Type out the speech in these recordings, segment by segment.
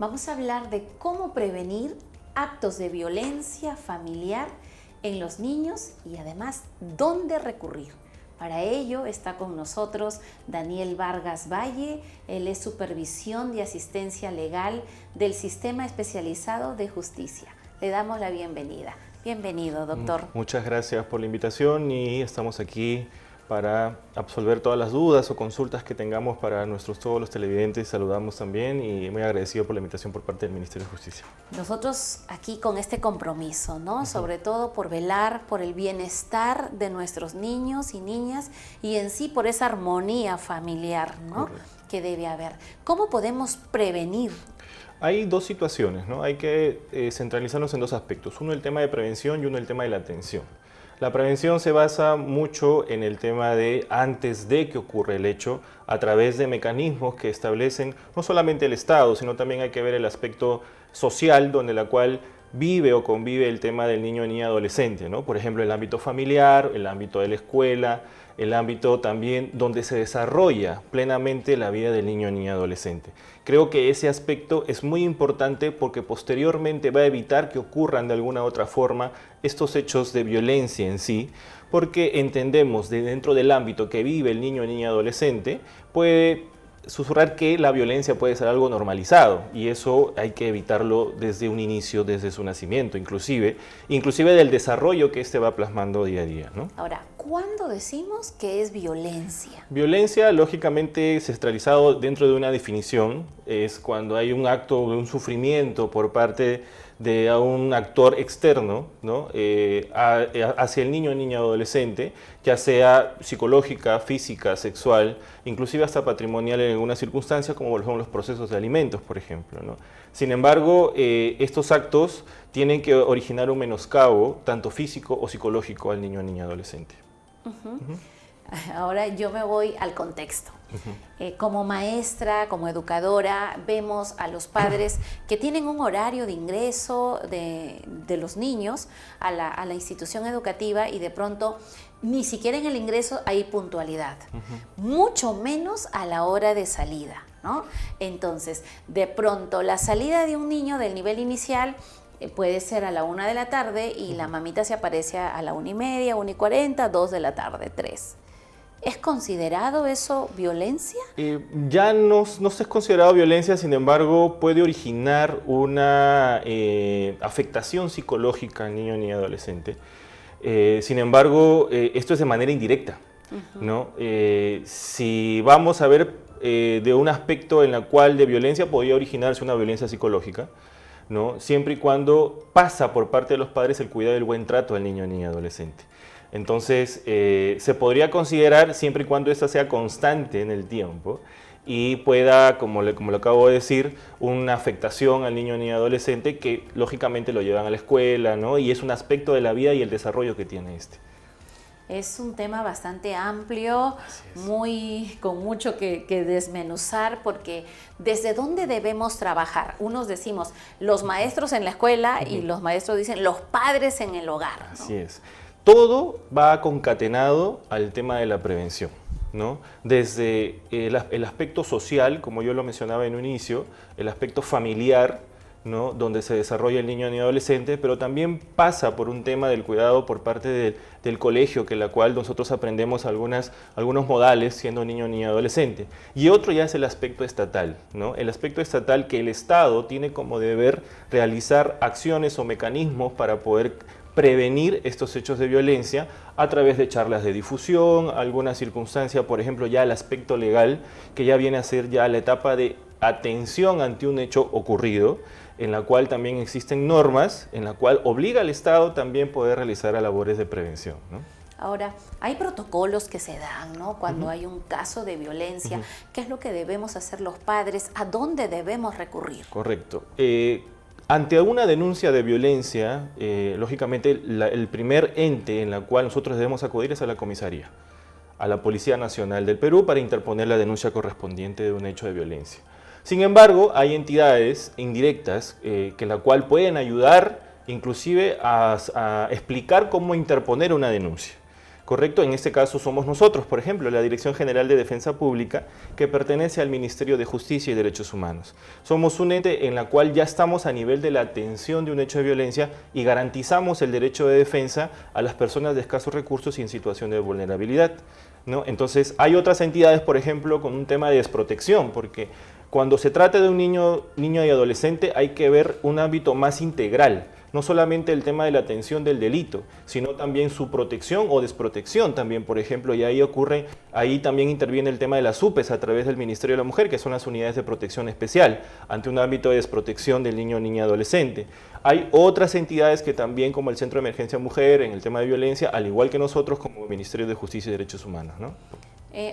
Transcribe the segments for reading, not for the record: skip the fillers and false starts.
Vamos a hablar de cómo prevenir actos de violencia familiar en los niños y además dónde recurrir. Para ello está con nosotros Daniel Vargas Valle, él es Supervisión de Asistencia Legal del Sistema Especializado de Justicia. Le damos la bienvenida. Bienvenido, doctor. Muchas gracias por la invitación y estamos aquí para absolver todas las dudas o consultas que tengamos para todos los televidentes. Saludamos también y muy agradecido por la invitación por parte del Ministerio de Justicia. Nosotros aquí con este compromiso, ¿no? Sobre todo por velar por el bienestar de nuestros niños y niñas y en sí por esa armonía familiar, ¿no? Que debe haber. ¿Cómo podemos prevenir? Hay dos situaciones, ¿no? Hay que centralizarnos en dos aspectos. Uno el tema de prevención y uno el tema de la atención. La prevención se basa mucho en el tema de antes de que ocurra el hecho, a través de mecanismos que establecen no solamente el Estado, sino también hay que ver el aspecto social, donde la cual vive o convive el tema del niño, niña, adolescente, ¿no? Por ejemplo, el ámbito familiar, el ámbito de la escuela, el ámbito también donde se desarrolla plenamente la vida del niño, niña, adolescente. Creo que ese aspecto es muy importante porque posteriormente va a evitar que ocurran de alguna u otra forma estos hechos de violencia en sí, porque entendemos de dentro del ámbito que vive el niño, niña, adolescente, puede susurrar que la violencia puede ser algo normalizado y eso hay que evitarlo desde un inicio, desde su nacimiento, inclusive del desarrollo que éste va plasmando día a día, ¿no? Ahora, ¿cuándo decimos que es violencia? Violencia, lógicamente, centralizado dentro de una definición, es cuando hay un acto de un sufrimiento por parte de un actor externo, ¿no? Hacia el niño o niña adolescente, ya sea psicológica, física, sexual, inclusive hasta patrimonial en algunas circunstancias, como son los procesos de alimentos, por ejemplo, ¿no? Sin embargo, estos actos tienen que originar un menoscabo, tanto físico o psicológico, al niño o niña adolescente. Ahora yo me voy al contexto. Como maestra, como educadora, vemos a los padres que tienen un horario de ingreso de los niños a la institución educativa y de pronto ni siquiera en el ingreso hay puntualidad, mucho menos a la hora de salida, ¿no? Entonces, de pronto la salida de un niño del nivel inicial puede ser a la 1 de la tarde y la mamita se aparece a la 1:30, 1:40, 2 de la tarde, 3. ¿Es considerado eso violencia? Ya no se es considerado violencia, sin embargo, puede originar una afectación psicológica al niño o niña adolescente. Sin embargo, esto es de manera indirecta, ¿no? Si vamos a ver de un aspecto en el cual de violencia podría originarse una violencia psicológica, ¿no? Siempre y cuando pasa por parte de los padres el cuidado y el buen trato al niño o niña adolescente. Entonces, se podría considerar siempre y cuando esta sea constante en el tiempo y pueda, como lo acabo de decir, una afectación al niño o niña adolescente que lógicamente lo llevan a la escuela, ¿no? Y es un aspecto de la vida y el desarrollo que tiene este. Es un tema bastante amplio, con mucho que desmenuzar, porque ¿desde dónde debemos trabajar? Unos decimos los maestros en la escuela y los maestros dicen los padres en el hogar, ¿no? Así es. Todo va concatenado al tema de la prevención, ¿no? Desde el aspecto social, como yo lo mencionaba en un inicio, el aspecto familiar, ¿no? Donde se desarrolla el niño o niña adolescente, pero también pasa por un tema del cuidado por parte del colegio, que la cual nosotros aprendemos algunos modales siendo niño o niña adolescente. Y otro ya es el aspecto estatal, ¿no? El aspecto estatal que el Estado tiene como deber realizar acciones o mecanismos para poder prevenir estos hechos de violencia a través de charlas de difusión, alguna circunstancia, por ejemplo, ya el aspecto legal, que ya viene a ser ya la etapa de atención ante un hecho ocurrido, en la cual también existen normas, en la cual obliga al Estado también poder realizar labores de prevención, ¿no? Ahora, hay protocolos que se dan, ¿no? Cuando hay un caso de violencia, ¿qué es lo que debemos hacer los padres? ¿A dónde debemos recurrir? Correcto. Ante una denuncia de violencia, lógicamente el primer ente en la cual nosotros debemos acudir es a la comisaría, a la Policía Nacional del Perú para interponer la denuncia correspondiente de un hecho de violencia. Sin embargo, hay entidades indirectas que la cual pueden ayudar inclusive a explicar cómo interponer una denuncia, ¿correcto? En este caso somos nosotros, por ejemplo, la Dirección General de Defensa Pública, que pertenece al Ministerio de Justicia y Derechos Humanos. Somos un ente en la cual ya estamos a nivel de la atención de un hecho de violencia y garantizamos el derecho de defensa a las personas de escasos recursos y en situación de vulnerabilidad, ¿no? Entonces, hay otras entidades, por ejemplo, con un tema de desprotección, porque cuando se trata de un niño y adolescente hay que ver un ámbito más integral. No solamente el tema de la atención del delito, sino también su protección o desprotección también, por ejemplo, y ahí también interviene el tema de las UPEs a través del Ministerio de la Mujer, que son las unidades de protección especial, ante un ámbito de desprotección del niño o niña adolescente. Hay otras entidades que también, como el Centro de Emergencia Mujer, en el tema de violencia, al igual que nosotros como Ministerio de Justicia y Derechos Humanos, ¿no?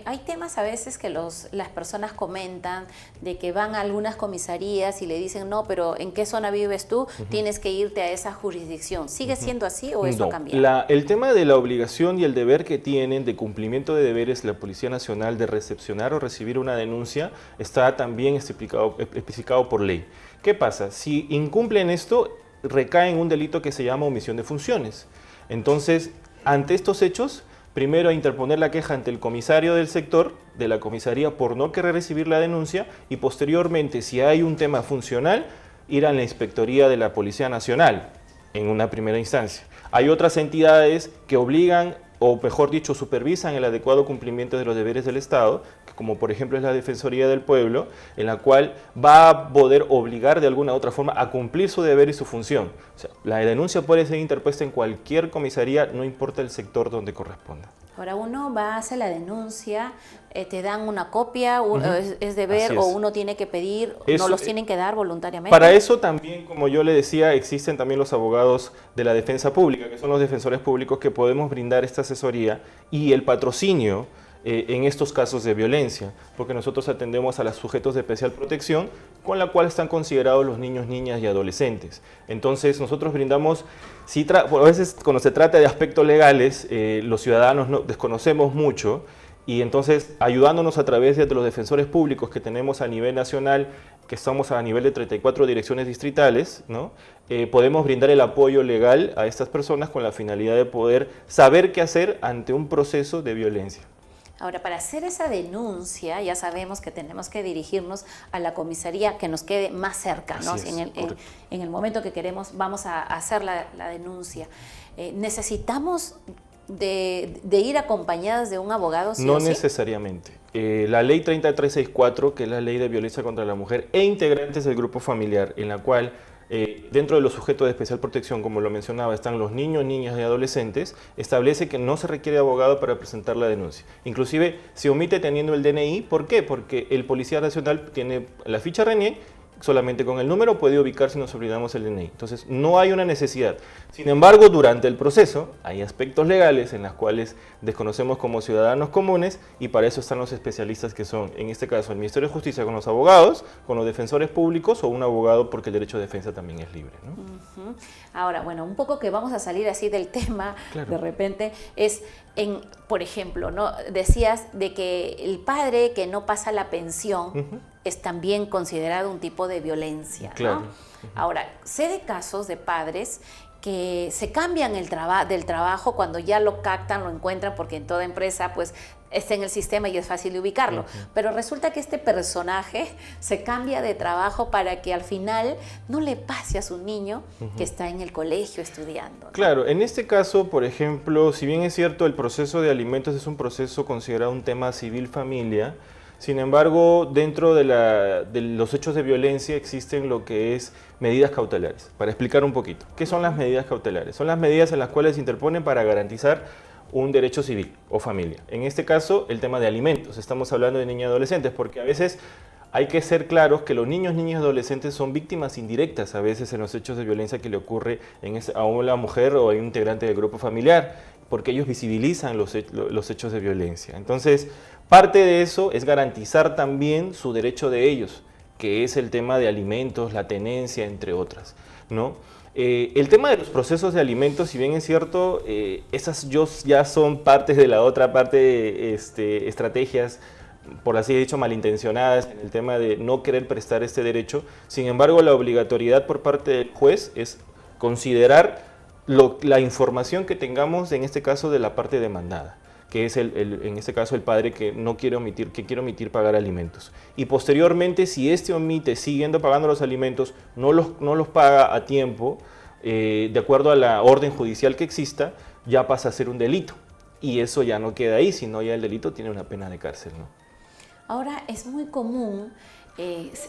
Hay temas a veces que las personas comentan de que van a algunas comisarías y le dicen, no, pero ¿en qué zona vives tú? Tienes que irte a esa jurisdicción. ¿Sigue siendo así o eso ha cambiado? El tema de la obligación y el deber que tienen de cumplimiento de deberes la Policía Nacional de recepcionar o recibir una denuncia está también especificado por ley. ¿Qué pasa? Si incumplen esto, recae en un delito que se llama omisión de funciones. Entonces, ante estos hechos, primero a interponer la queja ante el comisario del sector, de la comisaría, por no querer recibir la denuncia y posteriormente, si hay un tema funcional, ir a la Inspectoría de la Policía Nacional en una primera instancia. Hay otras entidades que obligan, o mejor dicho, supervisan el adecuado cumplimiento de los deberes del Estado, como por ejemplo es la Defensoría del Pueblo, en la cual va a poder obligar de alguna u otra forma a cumplir su deber y su función. O sea, la denuncia puede ser interpuesta en cualquier comisaría, no importa el sector donde corresponda. Ahora uno va a hacer la denuncia, te dan una copia, es deber o uno tiene que pedir, no los tienen que dar voluntariamente. Para eso también, como yo le decía, existen también los abogados de la defensa pública, que son los defensores públicos que podemos brindar esta asesoría y el patrocinio en estos casos de violencia, porque nosotros atendemos a los sujetos de especial protección, con la cual están considerados los niños, niñas y adolescentes. Entonces nosotros brindamos, a veces cuando se trata de aspectos legales, los ciudadanos desconocemos mucho, y entonces ayudándonos a través de los defensores públicos que tenemos a nivel nacional, que estamos a nivel de 34 direcciones distritales, ¿no? Podemos brindar el apoyo legal a estas personas con la finalidad de poder saber qué hacer ante un proceso de violencia. Ahora, para hacer esa denuncia, ya sabemos que tenemos que dirigirnos a la comisaría que nos quede más cerca, ¿no? En el momento que queremos, vamos a hacer la denuncia. ¿Necesitamos de ir acompañadas de un abogado? No necesariamente. La ley 30364, que es la ley de violencia contra la mujer, e integrantes del grupo familiar, en la cual dentro de los sujetos de especial protección, como lo mencionaba, están los niños, niñas y adolescentes, establece que no se requiere abogado para presentar la denuncia. Inclusive se omite teniendo el DNI. ¿Por qué? Porque el Policía Nacional tiene la ficha RENIE, solamente con el número puede ubicar si nos olvidamos el DNI. Entonces no hay una necesidad. Sin embargo, durante el proceso hay aspectos legales en los cuales desconocemos como ciudadanos comunes y para eso están los especialistas que son, en este caso, el Ministerio de Justicia con los abogados, con los defensores públicos o un abogado porque el derecho de defensa también es libre, ¿no? Ahora, bueno, un poco que vamos a salir así del tema, claro, de repente, es, por ejemplo, ¿no? Decías de que el padre que no pasa la pensión es también considerado un tipo de violencia, ¿no? Claro. Ahora, sé de casos de padres que se cambian del trabajo cuando ya lo captan, lo encuentran, porque en toda empresa pues está en el sistema y es fácil de ubicarlo. Pero resulta que este personaje se cambia de trabajo para que al final no le pase a su niño que está en el colegio estudiando, ¿no? Claro, en este caso, por ejemplo, si bien es cierto el proceso de alimentos es un proceso considerado un tema civil-familia, sin embargo, dentro de los hechos de violencia existen lo que es medidas cautelares. Para explicar un poquito, ¿qué son las medidas cautelares? Son las medidas en las cuales se interponen para garantizar un derecho civil o familia. En este caso, el tema de alimentos. Estamos hablando de niños y adolescentes, porque a veces hay que ser claros que los niños, niñas y adolescentes son víctimas indirectas a veces en los hechos de violencia que le ocurre a una mujer o a un integrante del grupo familiar, porque ellos visibilizan los hechos de violencia. Entonces, parte de eso es garantizar también su derecho de ellos, que es el tema de alimentos, la tenencia, entre otras, ¿no? El tema de los procesos de alimentos, si bien es cierto, esas ya son partes de la otra parte, estrategias, por así dicho, malintencionadas en el tema de no querer prestar este derecho. Sin embargo, la obligatoriedad por parte del juez es considerar la información que tengamos, en este caso, de la parte demandada, que es en este caso el padre que no quiere omitir, que quiere omitir pagar alimentos. Y posteriormente, si este omite siguiendo pagando los alimentos, no los paga a tiempo, de acuerdo a la orden judicial que exista, ya pasa a ser un delito. Y eso ya no queda ahí, sino ya el delito tiene una pena de cárcel, ¿no? Ahora es muy común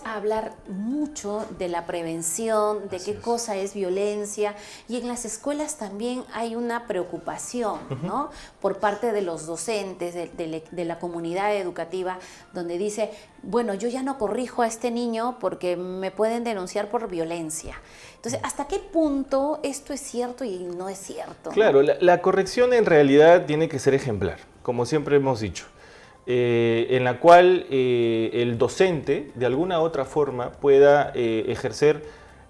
hablar mucho de la prevención, de qué cosa es violencia, y en las escuelas también hay una preocupación, ¿no? Por parte de los docentes, de la comunidad educativa, donde dice, bueno, yo ya no corrijo a este niño porque me pueden denunciar por violencia. Entonces, ¿hasta qué punto esto es cierto y no es cierto? Claro, la corrección en realidad tiene que ser ejemplar, como siempre hemos dicho. En la cual el docente de alguna u otra forma pueda ejercer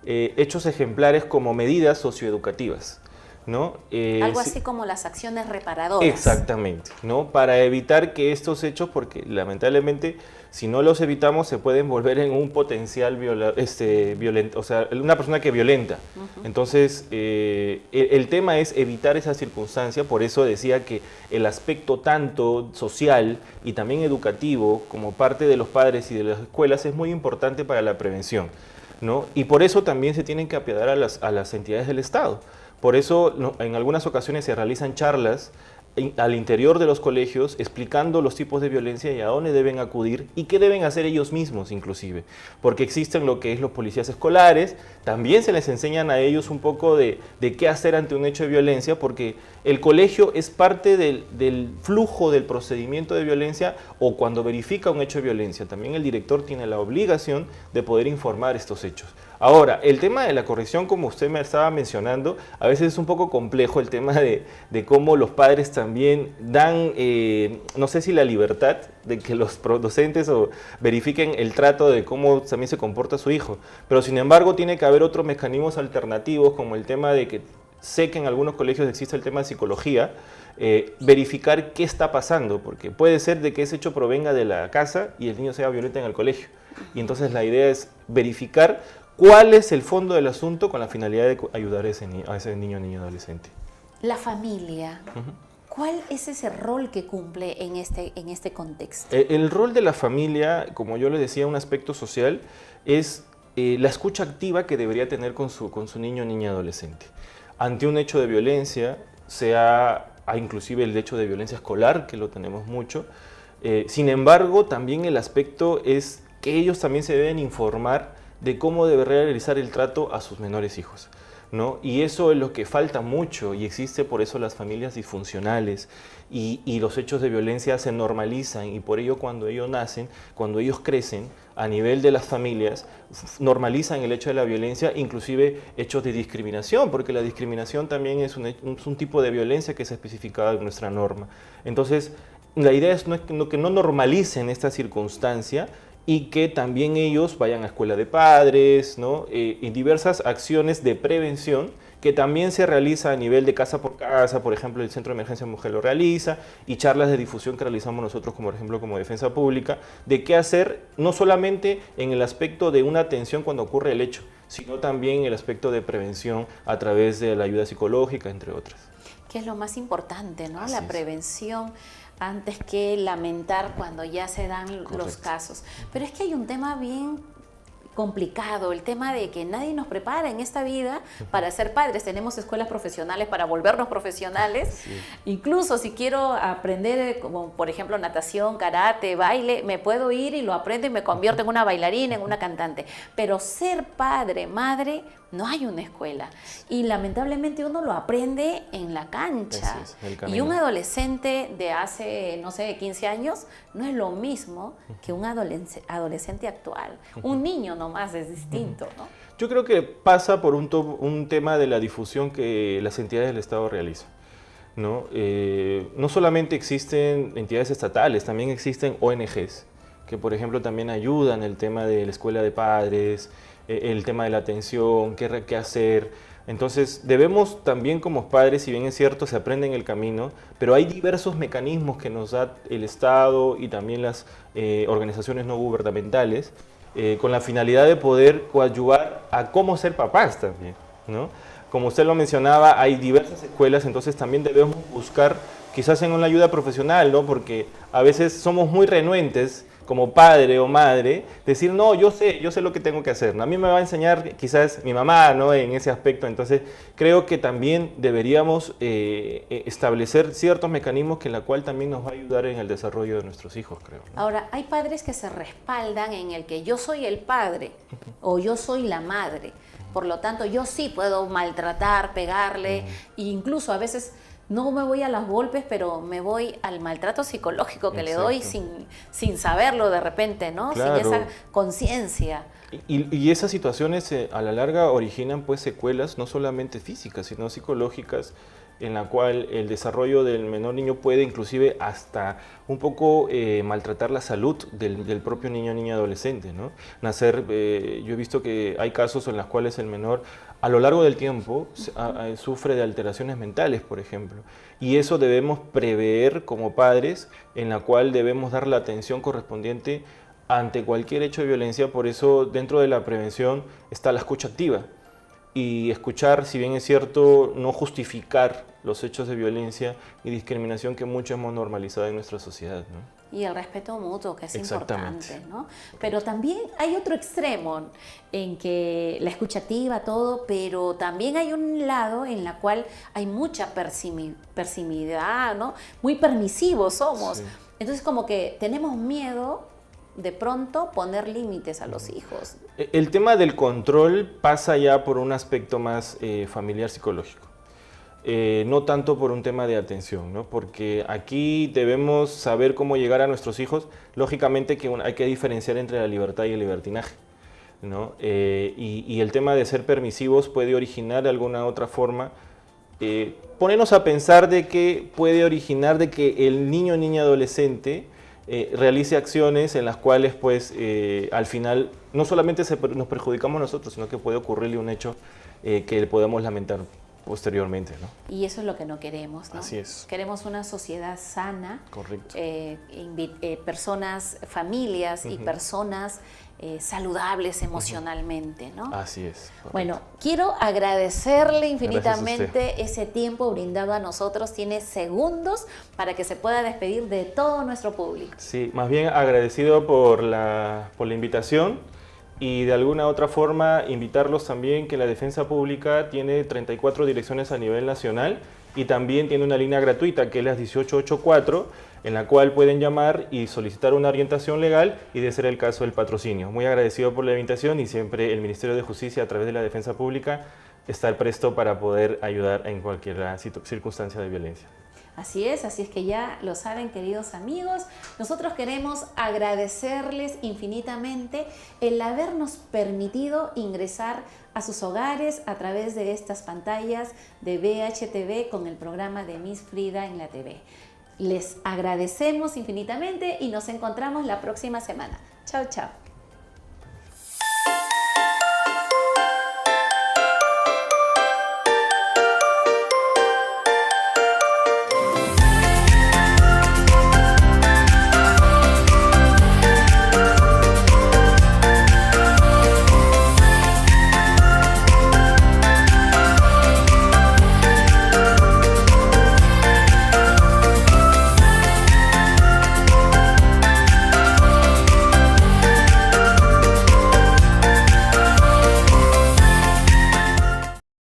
hechos ejemplares como medidas socioeducativas, ¿no? Algo así como las acciones reparadoras. Exactamente, ¿no? Para evitar que estos hechos, porque lamentablemente si no los evitamos se pueden volver en un potencial violento, o sea, una persona que violenta. Entonces, el tema es evitar esa circunstancia, por eso decía que el aspecto tanto social y también educativo como parte de los padres y de las escuelas es muy importante para la prevención, ¿no? Y por eso también se tienen que apiadar a las entidades del Estado. Por eso en algunas ocasiones se realizan charlas al interior de los colegios explicando los tipos de violencia y a dónde deben acudir y qué deben hacer ellos mismos inclusive, porque existen lo que es los policías escolares, también se les enseñan a ellos un poco de qué hacer ante un hecho de violencia, porque el colegio es parte del flujo del procedimiento de violencia o cuando verifica un hecho de violencia, también el director tiene la obligación de poder informar estos hechos. Ahora, el tema de la corrección, como usted me estaba mencionando, a veces es un poco complejo el tema de cómo los padres también dan, no sé si la libertad de que los docentes verifiquen el trato de cómo también se comporta su hijo, pero sin embargo tiene que haber otros mecanismos alternativos como el tema de que sé que en algunos colegios existe el tema de psicología, verificar qué está pasando, porque puede ser de que ese hecho provenga de la casa y el niño sea violento en el colegio. Y entonces la idea es verificar cuál es el fondo del asunto con la finalidad de ayudar a ese niño o niña adolescente. La familia, ¿cuál es ese rol que cumple en este contexto? El rol de la familia, como yo les decía, un aspecto social, es la escucha activa que debería tener con su niño o niña adolescente. Ante un hecho de violencia, hay inclusive el hecho de violencia escolar, que lo tenemos mucho. Sin embargo, también el aspecto es que ellos también se deben informar de cómo debe realizar el trato a sus menores hijos, ¿no? Y eso es lo que falta mucho y existe por eso las familias disfuncionales y los hechos de violencia se normalizan y por ello cuando ellos nacen, cuando ellos crecen a nivel de las familias, normalizan el hecho de la violencia, inclusive hechos de discriminación, porque la discriminación también es un tipo de violencia que se ha especificado en nuestra norma. Entonces, la idea es que no normalicen esta circunstancia y que también ellos vayan a escuela de padres, ¿no? Y diversas acciones de prevención que también se realiza a nivel de casa por casa, por ejemplo el Centro de Emergencia Mujer lo realiza, y charlas de difusión que realizamos nosotros, como por ejemplo como Defensa Pública, de qué hacer no solamente en el aspecto de una atención cuando ocurre el hecho, sino también en el aspecto de prevención a través de la ayuda psicológica, entre otras. Que es lo más importante, ¿no? Así La es. prevención antes que lamentar cuando ya se dan Correcto. los casos. Pero es que hay un tema bien complicado, el tema de que nadie nos prepara en esta vida para ser padres. Tenemos escuelas profesionales para volvernos profesionales. Sí. Incluso si quiero aprender, como por ejemplo natación, karate, baile, me puedo ir y lo aprendo y me convierto en una bailarina, en una cantante. Pero ser padre, madre, no hay una escuela. Y lamentablemente uno lo aprende en la cancha. Así es, el camino. Y un adolescente de hace, no sé, 15 años, no es lo mismo que un adolescente actual. Un niño nomás es distinto, ¿no? Yo creo que pasa por un tema de la difusión que las entidades del Estado realizan, ¿no? No solamente existen entidades estatales, también existen ONGs, que por ejemplo también ayudan el tema de la escuela de padres, el tema de la atención, qué hacer. Entonces debemos también como padres, si bien es cierto, se aprende en el camino, pero hay diversos mecanismos que nos da el Estado y también las organizaciones no gubernamentales, con la finalidad de poder coadyuvar a cómo ser papás también, ¿no? como usted lo mencionaba, hay diversas escuelas, entonces también debemos buscar quizás en una ayuda profesional, ¿no? Porque a veces somos muy renuentes como padre o madre, decir, no, yo sé lo que tengo que hacer, ¿no? A mí me va a enseñar quizás mi mamá, ¿no? En ese aspecto. Entonces, creo que también deberíamos establecer ciertos mecanismos que en la cual también nos va a ayudar en el desarrollo de nuestros hijos, creo, ¿no? Ahora, hay padres que se respaldan en el que yo soy el padre o yo soy la madre. Por lo tanto, yo sí puedo maltratar, pegarle, e incluso a veces no me voy a los golpes, pero me voy al maltrato psicológico que le doy sin saberlo de repente, ¿no? Claro. Sin esa conciencia. Y esas situaciones a la larga originan pues secuelas no solamente físicas, sino psicológicas, en la cual el desarrollo del menor niño puede inclusive hasta un poco maltratar la salud del propio niño o niña adolescente, ¿no? Nacer, yo he visto que hay casos en los cuales el menor a lo largo del tiempo sufre de alteraciones mentales, por ejemplo, y eso debemos prever como padres, en la cual debemos dar la atención correspondiente ante cualquier hecho de violencia. Por eso dentro de la prevención está la escucha activa. Y escuchar, si bien es cierto, no justificar los hechos de violencia y discriminación que mucho hemos normalizado en nuestra sociedad, ¿no? Y el respeto mutuo, que es importante, ¿no? Pero también hay otro extremo en que la escucha activa, todo, pero también hay un lado en la cual hay mucha permisividad, ¿no? Muy permisivos somos. Sí. Entonces como que tenemos miedo de pronto poner límites a los hijos. El tema del control pasa ya por un aspecto más familiar psicológico. No tanto por un tema de atención, ¿no? Porque aquí debemos saber cómo llegar a nuestros hijos. Lógicamente que hay que diferenciar entre la libertad y el libertinaje, ¿no? Y el tema de ser permisivos puede originar de alguna otra forma, ponernos a pensar de que puede originar de que el niño o niña adolescente realice acciones en las cuales pues al final no solamente nos perjudicamos nosotros, sino que puede ocurrirle un hecho que podamos lamentar posteriormente, ¿no? Y eso es lo que no queremos, ¿no? Así es. Queremos una sociedad sana. Correcto. Personas, familias y personas saludables emocionalmente, ¿no? Así es. Correcto. Bueno, quiero agradecerle infinitamente ese tiempo brindado a nosotros. Tiene segundos para que se pueda despedir de todo nuestro público. Sí, más bien agradecido por la invitación. Y de alguna otra forma invitarlos también que la Defensa Pública tiene 34 direcciones a nivel nacional y también tiene una línea gratuita que es la 1884, en la cual pueden llamar y solicitar una orientación legal y de ser el caso el patrocinio. Muy agradecido por la invitación y siempre el Ministerio de Justicia a través de la Defensa Pública está presto para poder ayudar en cualquier circunstancia de violencia. Así es que ya lo saben, queridos amigos. Nosotros queremos agradecerles infinitamente el habernos permitido ingresar a sus hogares a través de estas pantallas de VHTV con el programa de Miss Frida en la TV. Les agradecemos infinitamente y nos encontramos la próxima semana. Chao, chao.